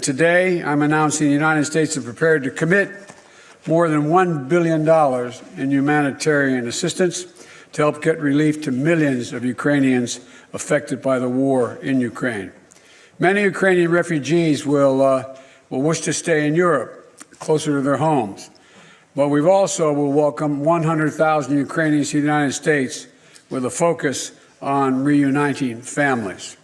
Today, I'm announcing the United States is prepared to commit more than $1 billion in humanitarian assistance to help get relief to millions of Ukrainians affected by the war in Ukraine. Many Ukrainian refugees will wish to stay in Europe, closer to their homes. But we also will welcome 100,000 Ukrainians to the United States with a focus on reuniting families.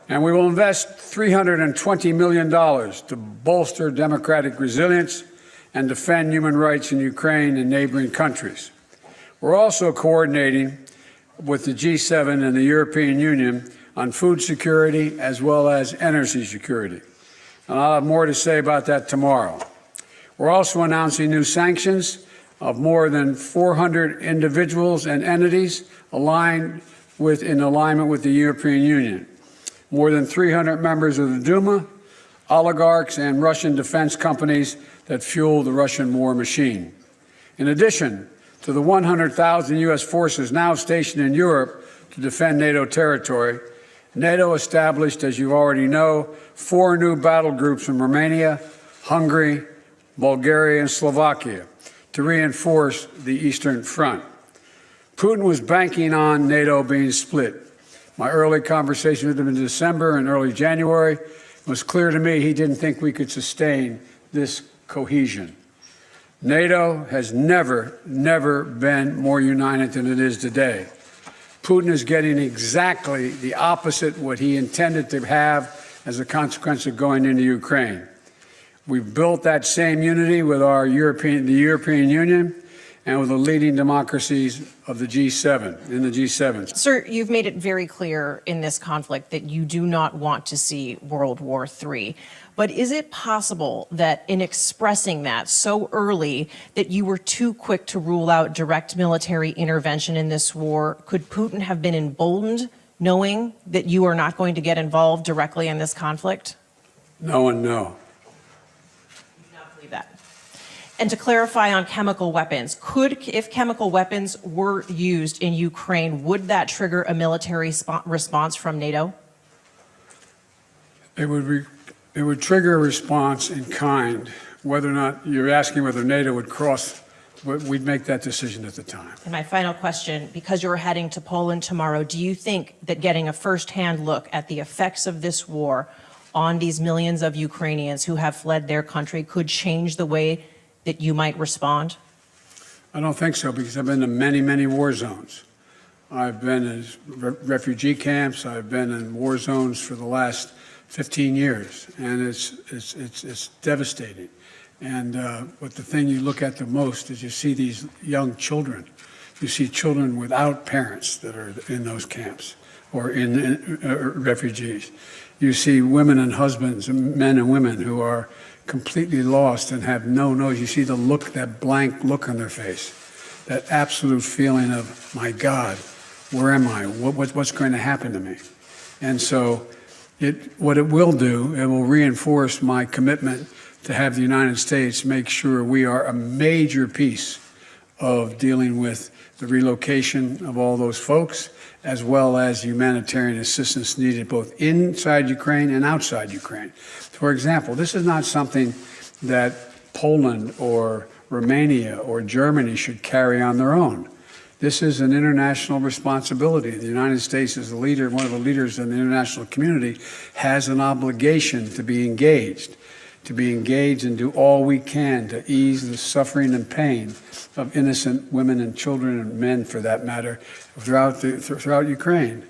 And we will invest $320 million to bolster democratic resilience and defend human rights in Ukraine and neighboring countries. We're also coordinating with the G7 and the European Union on food security as well as energy security. And I'll have more to say about that tomorrow. We're also announcing new sanctions of more than 400 individuals and entities in alignment with the European Union. More than 300 members of the Duma, oligarchs, and Russian defense companies that fuel the Russian war machine. In addition to the 100,000 U.S. forces now stationed in Europe to defend NATO territory, NATO established, as you already know, 4 new battle groups in Romania, Hungary, Bulgaria, and Slovakia to reinforce the Eastern Front. Putin was banking on NATO being split. My early conversation with him in December and early January, it was clear to me he didn't think we could sustain this cohesion. NATO has never been more united than it is today. Putin is getting exactly the opposite what he intended to have as a consequence of going into Ukraine. We've built that same unity with the European Union and with the leading democracies of the G7, in the G7. Sir, you've made it very clear in this conflict that you do not want to see World War III. But is it possible that in expressing that so early that you were too quick to rule out direct military intervention in this war? Could Putin have been emboldened knowing that you are not going to get involved directly in this conflict? No and no. That. And to clarify on chemical weapons, if chemical weapons were used in Ukraine, would that trigger a military response from NATO? It would trigger a response in kind. Whether or not you're asking whether NATO would cross, we'd make that decision at the time. And my final question, because you're heading to Poland tomorrow, do you think that getting a firsthand look at the effects of this war on these millions of Ukrainians who have fled their country could change the way that you might respond? I don't think so, because I've been to many war zones. I've been in refugee camps. I've been in war zones for the last 15 years, and it's devastating. But the thing you look at the most is you see these young children. You see children without parents that are in those camps or in refugees. You see women and husbands, men and women who are completely lost and have no nose. You see the look, that blank look on their face, that absolute feeling of, my God, where am I? What's going to happen to me? And so what it will do, it will reinforce my commitment to have the United States make sure we are a major piece of dealing with the relocation of all those folks, as well as humanitarian assistance needed both inside Ukraine and outside Ukraine. For example, this is not something that Poland or Romania or Germany should carry on their own. This is an international responsibility. The United States, as the leader, one of the leaders in the international community, has an obligation to be engaged and do all we can to ease the suffering and pain of innocent women and children and men, for that matter, throughout Ukraine,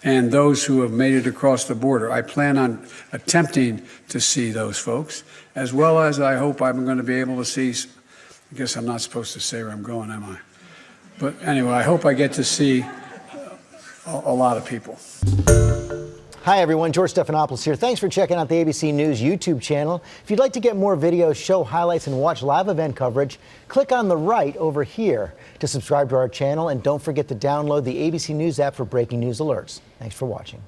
and those who have made it across the border. I plan on attempting to see those folks, as well as I hope I'm going to be able to see, I guess I'm not supposed to say where I'm going, am I? But anyway, I hope I get to see a lot of people. Hi, everyone. George Stephanopoulos here. Thanks for checking out the ABC News YouTube channel. If you'd like to get more videos, show highlights, and watch live event coverage, click on the right over here to subscribe to our channel. And don't forget to download the ABC News app for breaking news alerts. Thanks for watching.